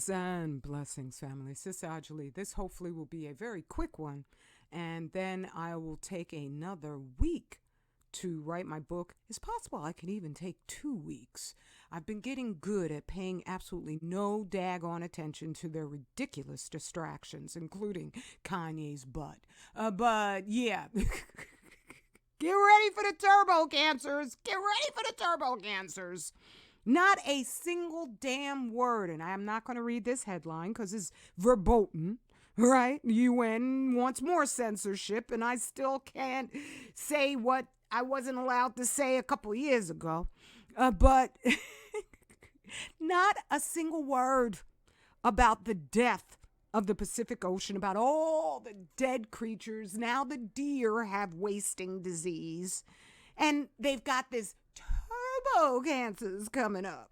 Peace and blessings, family. Sis Ajali. This hopefully will be a very quick one, and then I will take another week to write my book. It's possible I can even take 2 weeks. I've been getting good at paying absolutely no daggone attention to their ridiculous distractions, including Kanye's butt. But yeah. Get ready for the turbo cancers. Get ready for the turbo cancers. Not a single damn word, and I'm not going to read this headline because it's verboten, right? UN wants more censorship, and I still can't say what I wasn't allowed to say a couple years ago. But not a single word about the death of the Pacific Ocean, about all the dead creatures. Now the deer have wasting disease, and they've got this turbo cancers coming up.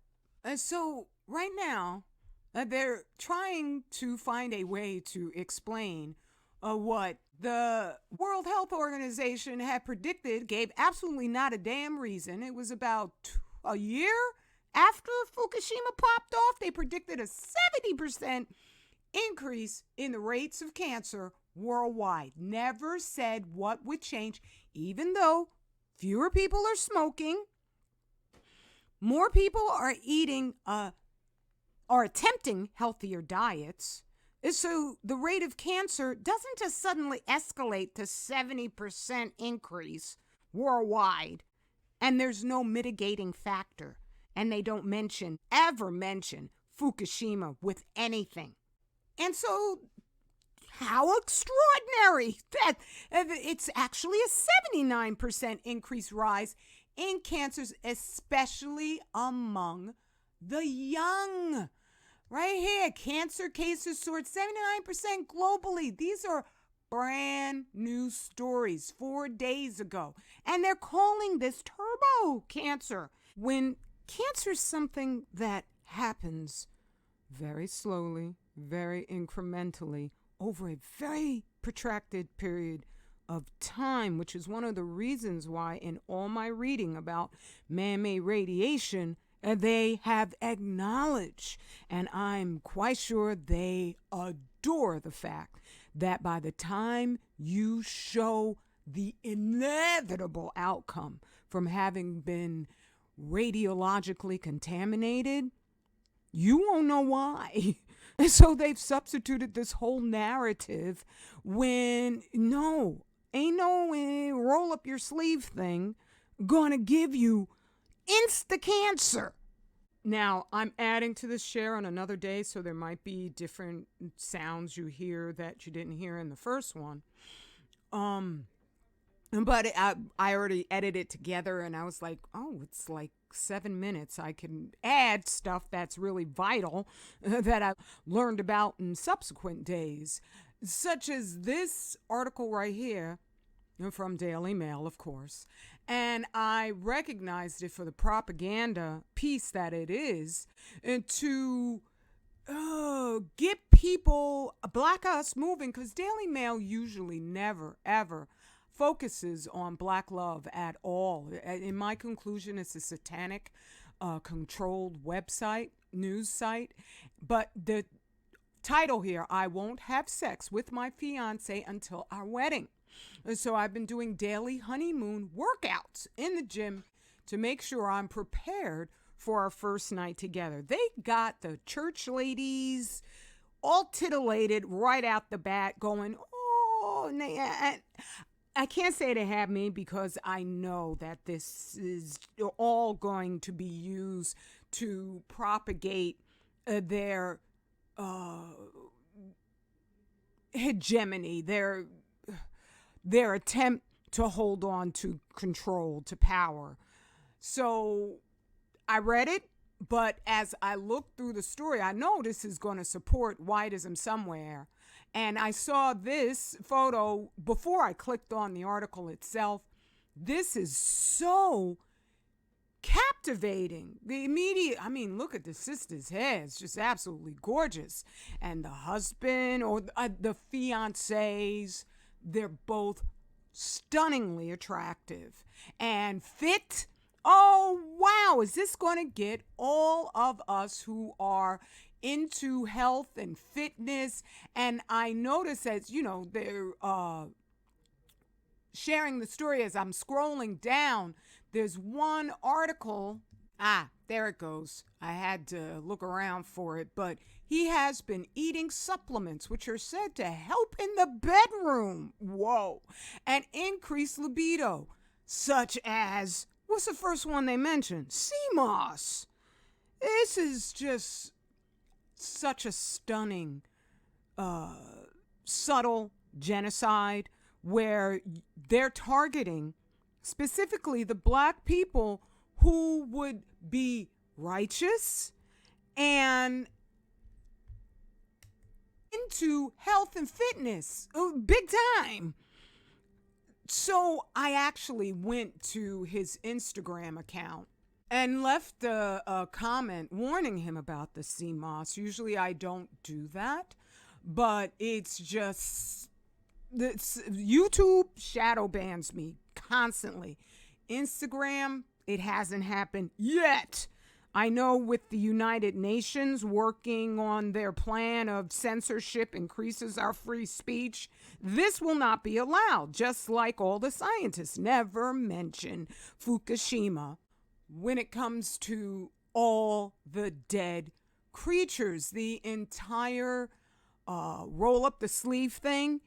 So right now, they're trying to find a way to explain what the World Health Organization had predicted, gave absolutely not a damn reason. It was about a year after Fukushima popped off. They predicted a 70% increase in the rates of cancer worldwide. Never said what would change, even though fewer people are smoking, more people are eating, are attempting healthier diets. So the rate of cancer doesn't just suddenly escalate to 70% increase worldwide. And there's no mitigating factor. And they don't ever mention Fukushima with anything. And so how extraordinary that it's actually a 79% increase rise in cancers, especially among the young. Right here, cancer cases soared 79% globally. These are brand new stories 4 days ago. And they're calling this turbo cancer. When cancer is something that happens very slowly, very incrementally, over a very protracted period of time, which is one of the reasons why in all my reading about man-made radiation, they have acknowledged, and I'm quite sure they adore the fact that by the time you show the inevitable outcome from having been radiologically contaminated, you won't know why. And so they've substituted this whole narrative when ain't no roll up your sleeve thing gonna give you insta-cancer. Now, I'm adding to this share on another day, so there might be different sounds you hear that you didn't hear in the first one. But I already edited it together, and I was like, oh, it's like 7 minutes. I can add stuff that's really vital that I've learned about in subsequent days, such as this article right here from Daily Mail, of course. And I recognized it for the propaganda piece that it is, and to get people, Black us, moving, because Daily Mail usually never, ever focuses on Black love at all. In my conclusion, it's a satanic, controlled website, news site. But the title here, I won't have sex with my fiance until our wedding. So I've been doing daily honeymoon workouts in the gym to make sure I'm prepared for our first night together. They got the church ladies all titillated right out the bat going, oh, I can't say they have me because I know that this is all going to be used to propagate their hegemony, their attempt to hold on to control, to power. So I read it, but as I looked through the story, I know this is going to support whiteism somewhere. And I saw this photo before I clicked on the article itself. This is so captivating. The immediate, look at the sister's hair. It's just absolutely gorgeous. And the husband or the fiancés, they're both stunningly attractive and fit. Oh, wow. Is this going to get all of us who are into health and fitness. And I notice as, they're sharing the story as I'm scrolling down, there's one article. There it goes. I had to look around for it, but he has been eating supplements which are said to help in the bedroom. Whoa. And increase libido, such as, what's the first one they mentioned? Sea moss. This is just such a stunning, subtle genocide where they're targeting specifically the black people who would be righteous and into health and fitness, big time. So I actually went to his Instagram account and left a comment warning him about the sea moss. Usually I don't do that, but it's just, YouTube shadow bans me constantly. Instagram, it hasn't happened yet. I know with the United Nations working on their plan of censorship increases our free speech, this will not be allowed, just like all the scientists never mention Fukushima when it comes to all the dead creatures. The entire roll up the sleeve thing,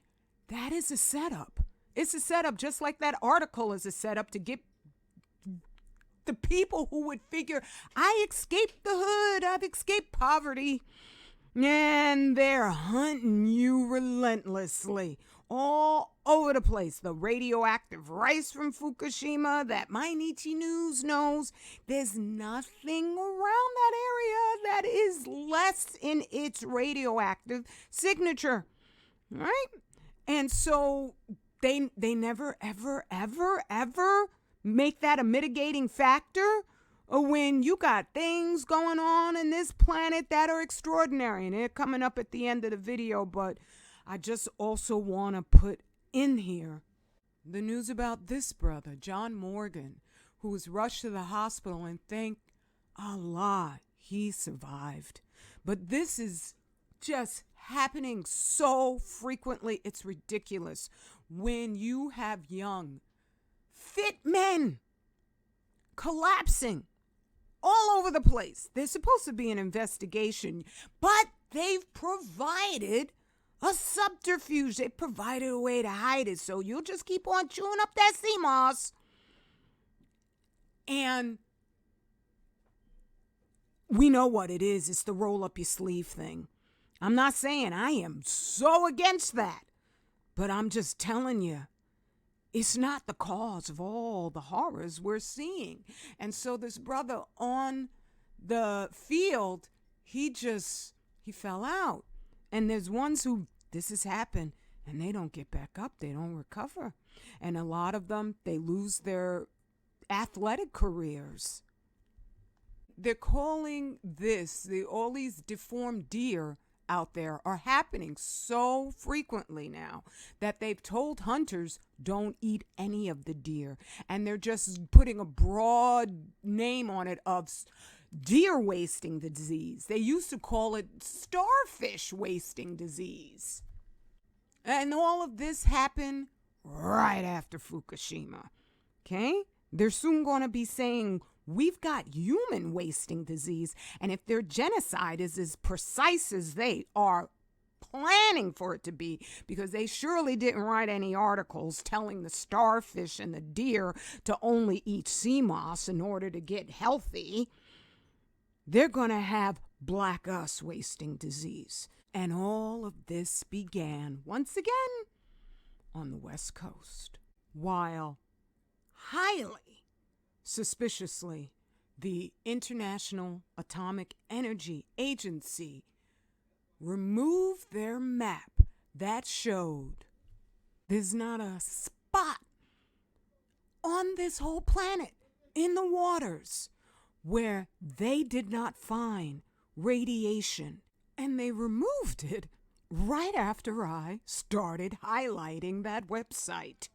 that is a setup. It's a setup, just like that article is a setup to get the people who would figure, I escaped the hood, I've escaped poverty, and they're hunting you relentlessly all over the place. The radioactive rice from Fukushima that Mainichi News knows, there's nothing around that area that is less in its radioactive signature, right? And so they never, ever, ever, ever make that a mitigating factor when you got things going on in this planet that are extraordinary. And they're coming up at the end of the video, but I just also want to put in here the news about this brother, John Morgan, who was rushed to the hospital, and thank Allah he survived. But this is just happening so frequently, it's ridiculous. When you have young, fit men collapsing all over the place. There's supposed to be an investigation, but they've provided a subterfuge. They provided a way to hide it. So you'll just keep on chewing up that sea moss. And we know what it is. It's the roll up your sleeve thing. I'm not saying I am so against that, but I'm just telling you, it's not the cause of all the horrors we're seeing. And so this brother on the field, he fell out. And there's ones who this has happened and they don't get back up. They don't recover. And a lot of them, they lose their athletic careers. They're calling this, all these deformed deer out there are happening so frequently now that they've told hunters don't eat any of the deer, and they're just putting a broad name on it of deer wasting disease. They used to call it starfish wasting disease, and all of this happened right after Fukushima. Okay, they're soon going to be saying we've got human wasting disease. And if their genocide is as precise as they are planning for it to be, because they surely didn't write any articles telling the starfish and the deer to only eat sea moss in order to get healthy, they're going to have black us wasting disease. And all of this began once again on the West Coast, while highly suspiciously, the International Atomic Energy Agency removed their map that showed there's not a spot on this whole planet in the waters where they did not find radiation. And they removed it right after I started highlighting that website,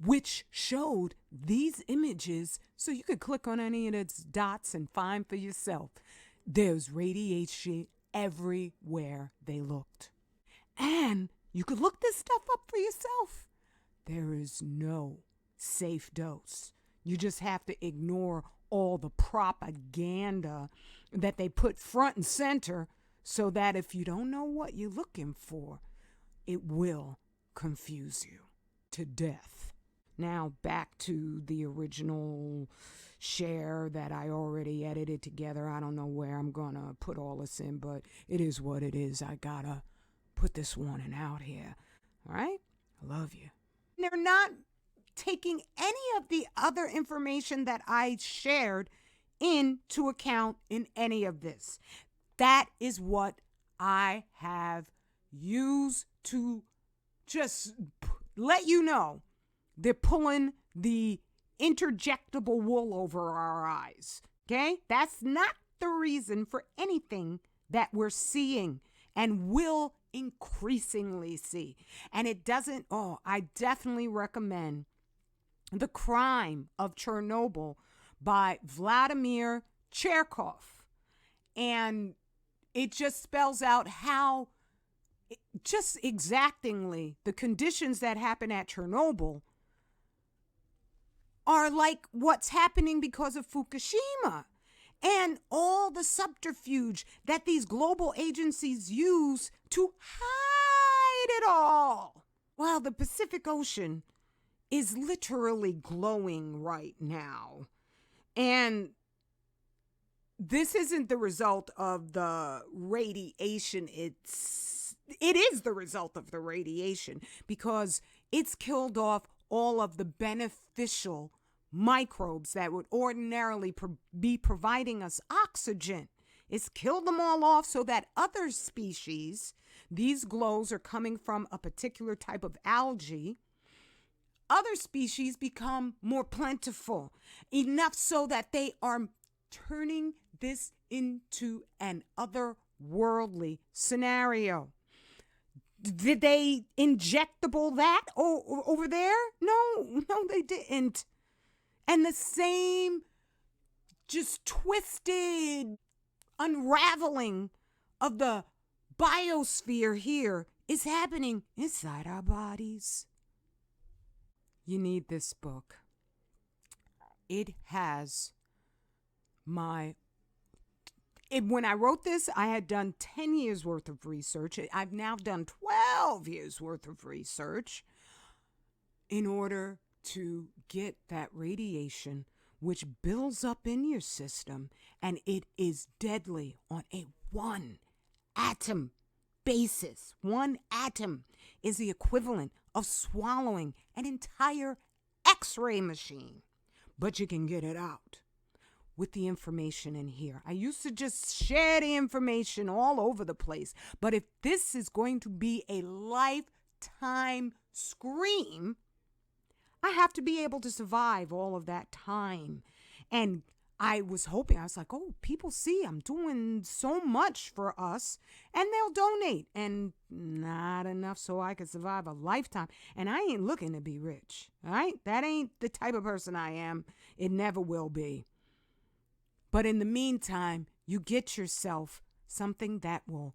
which showed these images so you could click on any of its dots and find for yourself. There's radiation everywhere they looked. And you could look this stuff up for yourself. There is no safe dose. You just have to ignore all the propaganda that they put front and center so that if you don't know what you're looking for, it will confuse you to death. Now back to the original share that I already edited together. I don't know where I'm going to put all this in, but it is what it is. I got to put this warning out here. All right? I love you. They're not taking any of the other information that I shared into account in any of this. That is what I have used to just let you know. They're pulling the interjectable wool over our eyes. Okay? That's not the reason for anything that we're seeing and will increasingly see. And it doesn't, I definitely recommend The Crime of Chernobyl by Vladimir Cherkov. And it just spells out how just exactingly the conditions that happen at Chernobyl are like what's happening because of Fukushima. And all the subterfuge that these global agencies use to hide it all. While the Pacific Ocean is literally glowing right now. And this isn't the result of the radiation. It is the result of the radiation because it's killed off all of the beneficial microbes that would ordinarily be providing us oxygen. It's killed them all off so that other species, these glows are coming from a particular type of algae, other species become more plentiful, enough so that they are turning this into an otherworldly scenario. Did they injectable that over there? No, they didn't. And the same just twisted unraveling of the biosphere here is happening inside our bodies. You need this book. It has when I wrote this, I had done 10 years worth of research. I've now done 12 years worth of research in order to get that radiation, which builds up in your system, and it is deadly on a one atom basis. One atom is the equivalent of swallowing an entire X-ray machine, but you can get it out with the information in here. I used to just share the information all over the place, but if this is going to be a lifetime scream, I have to be able to survive all of that time. And I was hoping, I was like, people see I'm doing so much for us and they'll donate, and not enough so I can survive a lifetime. And I ain't looking to be rich, all right? That ain't the type of person I am. It never will be. But in the meantime, you get yourself something that will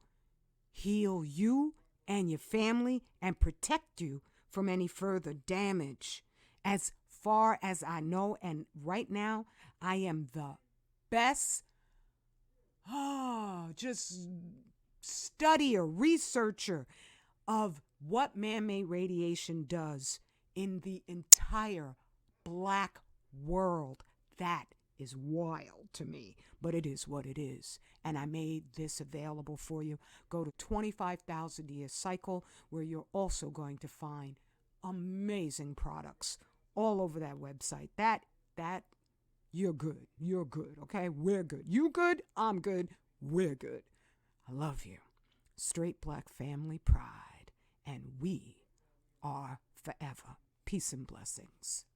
heal you and your family and protect you from any further damage. As far as I know, and right now, I am the best just studier, researcher of what man-made radiation does in the entire black world. That is wild to me, but it is what it is. And I made this available for you. Go to 25,000 Year Cycle, where you're also going to find amazing products all over that website. That you're good. You're good, okay? We're good. You good? I'm good. We're good. I love you. Straight black family pride. And we are forever. Peace and blessings.